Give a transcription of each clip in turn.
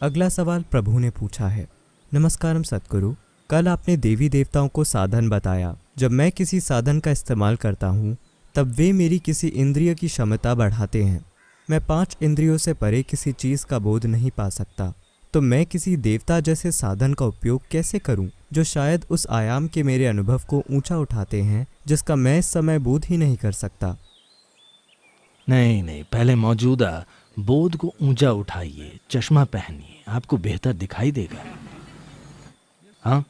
अगला सवाल प्रभु ने पूछा है। नमस्कारम सतगुरु, कल आपने देवी देवताओं को साधन बताया। जब मैं किसी साधन का इस्तेमाल करता हूँ तब वे मेरी किसी इंद्रिय की क्षमता बढ़ाते हैं। मैं 5 इंद्रियों से परे किसी चीज़ का बोध नहीं पा सकता, तो मैं किसी देवता जैसे साधन का उपयोग कैसे करूं, जो शायद उस आयाम के मेरे अनुभव को ऊंचा उठाते हैं जिसका मैं इस समय बोध ही नहीं कर सकता। नहीं, पहले मौजूदा बोध को ऊंचा उठाइए, चश्मा पहनिए, आपको बेहतर दिखाई देगा। हाँ,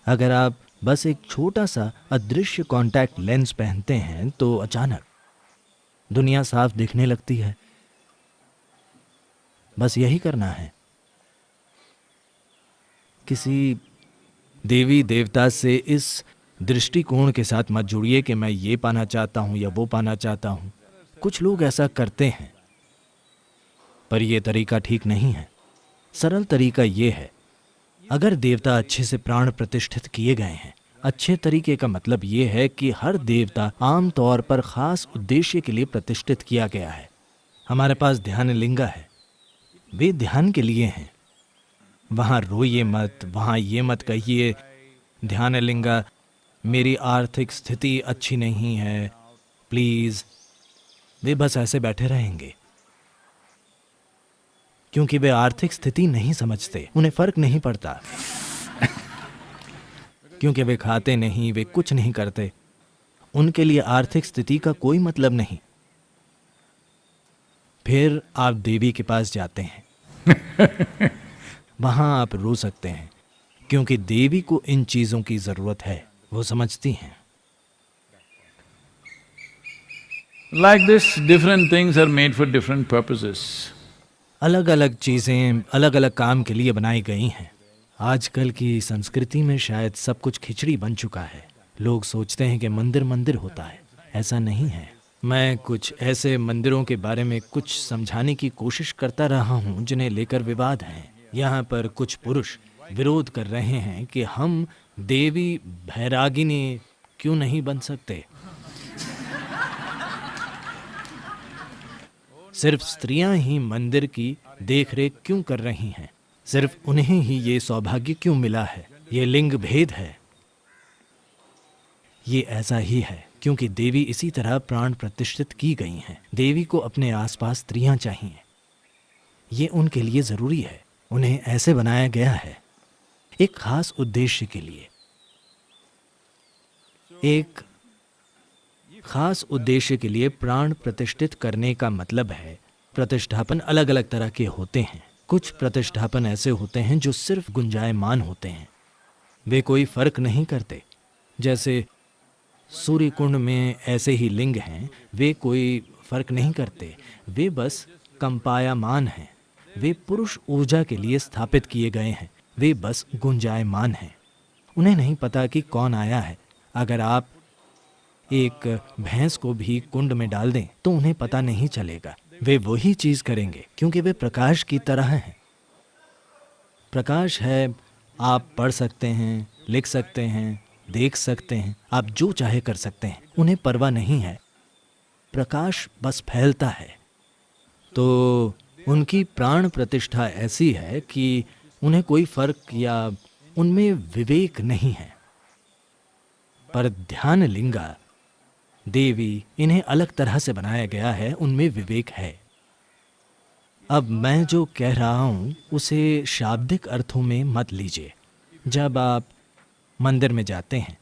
अगर आप बस एक छोटा सा अदृश्य कॉन्टैक्ट लेंस पहनते हैं तो अचानक दुनिया साफ दिखने लगती है। बस यही करना है। किसी देवी देवता से इस दृष्टिकोण के साथ मत जुड़िए कि मैं ये पाना चाहता हूं या वो पाना चाहता हूं। कुछ लोग ऐसा करते हैं, पर यह तरीका ठीक नहीं है। सरल तरीका यह है, अगर देवता अच्छे से प्राण प्रतिष्ठित किए गए हैं, अच्छे तरीके का मतलब यह है कि हर देवता आम तौर पर खास उद्देश्य के लिए प्रतिष्ठित किया गया है। हमारे पास ध्यान लिंगा है, वे ध्यान के लिए हैं। वहां रोइए मत, वहां ये मत कहिए ध्यान लिंगा मेरी आर्थिक स्थिति अच्छी नहीं है प्लीज। वे बस ऐसे बैठे रहेंगे, क्योंकि वे आर्थिक स्थिति नहीं समझते, उन्हें फर्क नहीं पड़ता। क्योंकि वे खाते नहीं, वे कुछ नहीं करते, उनके लिए आर्थिक स्थिति का कोई मतलब नहीं। फिर आप देवी के पास जाते हैं। वहां आप रो सकते हैं, क्योंकि देवी को इन चीजों की जरूरत है, वो समझती हैं। Like this, different things are made for different purposes. अलग अलग चीजें अलग अलग काम के लिए बनाई गई हैं। आजकल की संस्कृति में शायद सब कुछ खिचड़ी बन चुका है। लोग सोचते हैं कि मंदिर मंदिर होता है, ऐसा नहीं है। मैं कुछ ऐसे मंदिरों के बारे में कुछ समझाने की कोशिश करता रहा हूं जिन्हें लेकर विवाद हैं। यहाँ पर कुछ पुरुष विरोध कर रहे हैं कि हम देवी भैरागिनी क्यों नहीं बन सकते। सिर्फ स्त्रियां ही मंदिर की देखरेख क्यों कर रही हैं? सिर्फ उन्हें ही ये सौभाग्य क्यों मिला है? ये लिंग भेद है। ये ऐसा ही है क्योंकि देवी इसी तरह प्राण प्रतिष्ठित की गई हैं। देवी को अपने आसपास स्त्रियां चाहिए, ये उनके लिए जरूरी है। उन्हें ऐसे बनाया गया है, एक खास उद्देश्य के लिए। एक खास उद्देश्य के लिए प्राण प्रतिष्ठित करने का मतलब है, प्रतिष्ठापन अलग अलग तरह के होते हैं। कुछ प्रतिष्ठापन ऐसे होते हैं जो सिर्फ गुंजायमान होते हैं, वे कोई फर्क नहीं करते। जैसे सूर्य कुंड में ऐसे ही लिंग हैं, वे कोई फर्क नहीं करते, वे बस कंपायमान हैं। वे पुरुष ऊर्जा के लिए स्थापित किए गए हैं, वे बस गुंजायमान हैं। उन्हें नहीं पता कि कौन आया है। अगर आप एक भैंस को भी कुंड में डाल दें तो उन्हें पता नहीं चलेगा। वे वही चीज करेंगे क्योंकि वे प्रकाश की तरह हैं। प्रकाश है, आप पढ़ सकते हैं, लिख सकते हैं, देख सकते हैं, आप जो चाहे कर सकते हैं, उन्हें परवाह नहीं है। प्रकाश बस फैलता है। तो उनकी प्राण प्रतिष्ठा ऐसी है कि उन्हें कोई फर्क या उनमें विवेक नहीं है। पर ध्यान लिंगा देवी, इन्हें अलग तरह से बनाया गया है, उनमें विवेक है। अब मैं जो कह रहा हूं उसे शाब्दिक अर्थों में मत लीजिए। जब आप मंदिर में जाते हैं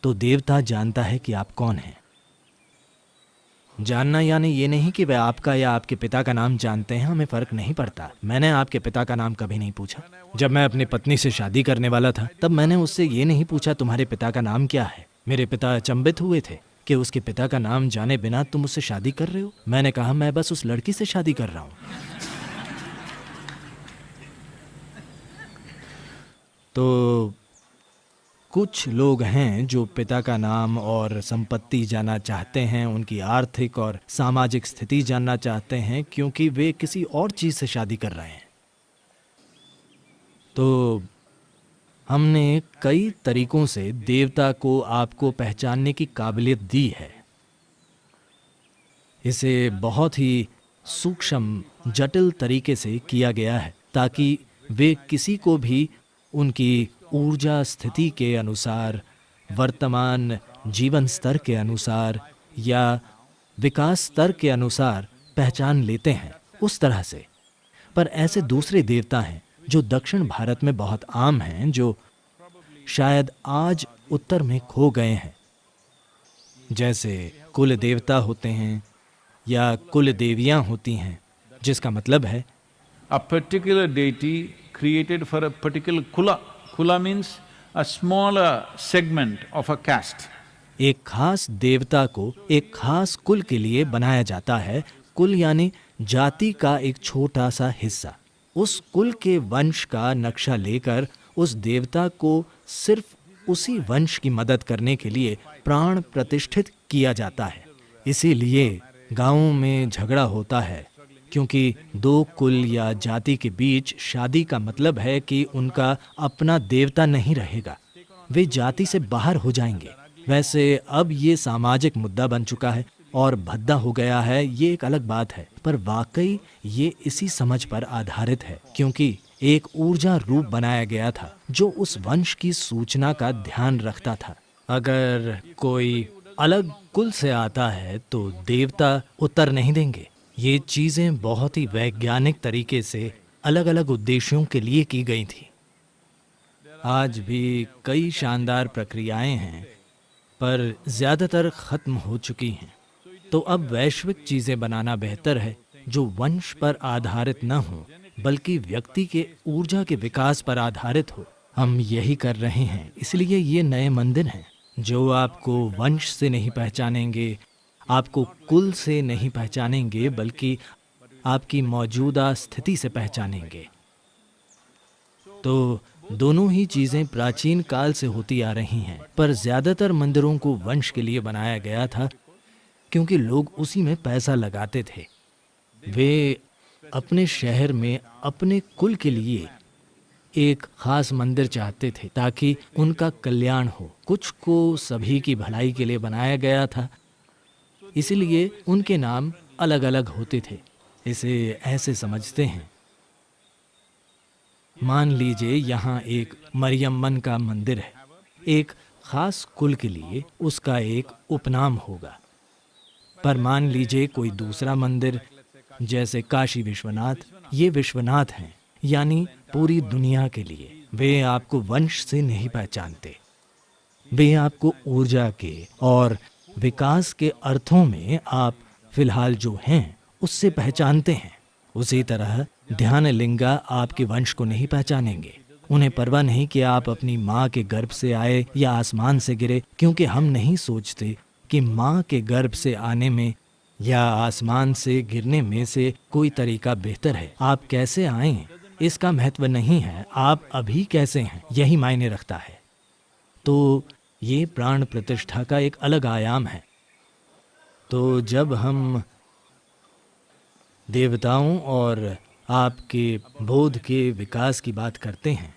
तो देवता जानता है कि आप कौन हैं। जानना यानी ये नहीं कि वह आपका या आपके पिता का नाम जानते हैं, हमें फर्क नहीं पड़ता। मैंने आपके पिता का नाम कभी नहीं पूछा। जब मैं अपनी पत्नी से शादी करने वाला था तब मैंने उससे ये नहीं पूछा तुम्हारे पिता का नाम क्या है। मेरे पिता अचंभित हुए थे कि उसके पिता का नाम जाने बिना तुम उससे शादी कर रहे हो। मैंने कहा मैं बस उस लड़की से शादी कर रहा हूं। तो कुछ लोग हैं जो पिता का नाम और संपत्ति जानना चाहते हैं, उनकी आर्थिक और सामाजिक स्थिति जानना चाहते हैं, क्योंकि वे किसी और चीज से शादी कर रहे हैं। तो हमने कई तरीकों से देवता को आपको पहचानने की काबिलियत दी है। इसे बहुत ही सूक्ष्म जटिल तरीके से किया गया है ताकि वे किसी को भी उनकी ऊर्जा स्थिति के अनुसार, वर्तमान जीवन स्तर के अनुसार या विकास स्तर के अनुसार पहचान लेते हैं उस तरह से। पर ऐसे दूसरे देवता हैं जो दक्षिण भारत में बहुत आम हैं, जो शायद आज उत्तर में खो गए हैं, जैसे कुल देवता होते हैं या कुल देवियां होती हैं, जिसका मतलब है A particular deity created for a particular kula. Kula means a smaller segment of a caste. एक खास देवता को एक खास कुल के लिए बनाया जाता है। कुल यानी जाति का एक छोटा सा हिस्सा। उस कुल के वंश का नक्शा लेकर उस देवता को सिर्फ उसी वंश की मदद करने के लिए प्राण प्रतिष्ठित किया जाता है। इसीलिए गांवों में झगड़ा होता है, क्योंकि दो कुल या जाति के बीच शादी का मतलब है कि उनका अपना देवता नहीं रहेगा, वे जाति से बाहर हो जाएंगे। वैसे अब ये सामाजिक मुद्दा बन चुका है और भद्दा हो गया है, ये एक अलग बात है, पर वाकई ये इसी समझ पर आधारित है, क्योंकि एक ऊर्जा रूप बनाया गया था जो उस वंश की सूचना का ध्यान रखता था। अगर कोई अलग कुल से आता है तो देवता उत्तर नहीं देंगे। ये चीजें बहुत ही वैज्ञानिक तरीके से अलग अलग उद्देश्यों के लिए की गई थी। आज भी कई शानदार प्रक्रियाएं हैं, पर ज्यादातर खत्म हो चुकी हैं। तो अब वैश्विक चीजें बनाना बेहतर है जो वंश पर आधारित न हो, बल्कि व्यक्ति के ऊर्जा के विकास पर आधारित हो। हम यही कर रहे हैं, इसलिए ये नए मंदिर हैं जो आपको वंश से नहीं पहचानेंगे, आपको कुल से नहीं पहचानेंगे, बल्कि आपकी मौजूदा स्थिति से पहचानेंगे। तो दोनों ही चीजें प्राचीन काल से होती आ रही हैं, पर ज्यादातर मंदिरों को वंश के लिए बनाया गया था क्योंकि लोग उसी में पैसा लगाते थे। वे अपने शहर में अपने कुल के लिए एक खास मंदिर चाहते थे ताकि उनका कल्याण हो। कुछ को सभी की भलाई के लिए बनाया गया था, इसलिए उनके नाम अलग अलग होते थे। इसे ऐसे समझते हैं, मान लीजिए यहाँ एक मरियम्मन का मंदिर है, एक खास कुल के लिए उसका एक उपनाम होगा। पर मान लीजिए कोई दूसरा मंदिर जैसे काशी विश्वनाथ, ये विश्वनाथ हैं, यानी पूरी दुनिया के लिए। वे आपको वंश से नहीं पहचानते, वे आपको ऊर्जा के और विकास के अर्थों में आप फिलहाल जो हैं उससे पहचानते हैं। उसी तरह ध्यान लिंगा आपके वंश को नहीं पहचानेंगे। उन्हें परवाह नहीं कि आप अपनी माँ के गर्भ से आए या आसमान से गिरे, क्योंकि हम नहीं सोचते कि माँ के गर्भ से आने में या आसमान से गिरने में से कोई तरीका बेहतर है। आप कैसे आए इसका महत्व नहीं है, आप अभी कैसे हैं यही मायने रखता है। तो ये प्राण प्रतिष्ठा का एक अलग आयाम है। तो जब हम देवताओं और आपके बोध के विकास की बात करते हैं,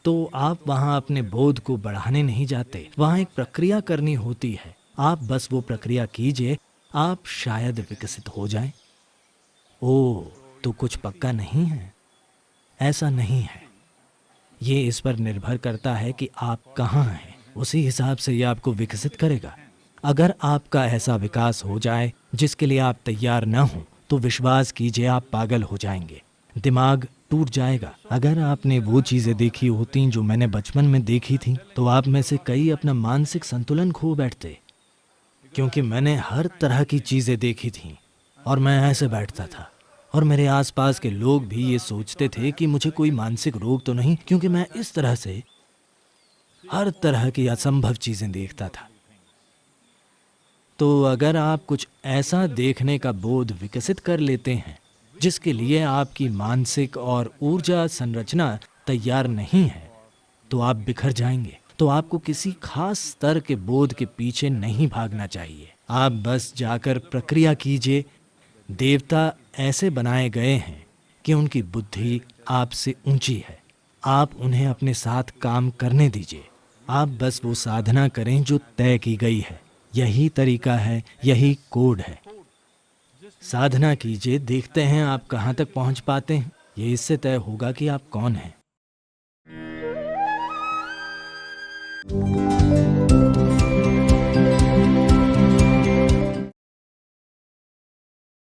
तो आप वहाँ अपने बोध को बढ़ाने नहीं जाते, वहाँ एक प्रक्रिया करनी होती है। आप बस वो प्रक्रिया कीजिए, आप शायद विकसित हो जाएं। ओह, तो कुछ पक्का नहीं है, ऐसा नहीं है। ये इस पर निर्भर करता है कि आप कहाँ हैं, उसी हिसाब से ये आपको विकसित करेगा। अगर आपका ऐसा विकास हो जाए जिसके लिए आप तैयार न हो, तो विश्वास कीजिए आप पागल हो जाएंगे, दिमाग टूट जाएगा। अगर आपने वो चीज़ें देखी होती जो मैंने बचपन में देखी थी, तो आप में से कई अपना मानसिक संतुलन खो बैठते, क्योंकि मैंने हर तरह की चीज़ें देखी थी और मैं ऐसे बैठता था। और मेरे आसपास के लोग भी ये सोचते थे कि मुझे कोई मानसिक रोग तो नहीं, क्योंकि मैं इस तरह से हर तरह की असंभव चीज़ें देखता था। तो अगर आप कुछ ऐसा देखने का बोध विकसित कर लेते हैं जिसके लिए आपकी मानसिक और ऊर्जा संरचना तैयार नहीं है, तो आप बिखर जाएंगे। तो आपको किसी खास स्तर के बोध के पीछे नहीं भागना चाहिए। आप बस जाकर प्रक्रिया कीजिए। देवता ऐसे बनाए गए हैं कि उनकी बुद्धि आपसे ऊंची है। आप उन्हें अपने साथ काम करने दीजिए। आप बस वो साधना करें जो तय की गई है। यही तरीका है, यही कोड है। साधना कीजिए, देखते हैं आप कहाँ तक पहुँच पाते हैं। ये इससे तय होगा कि आप कौन हैं।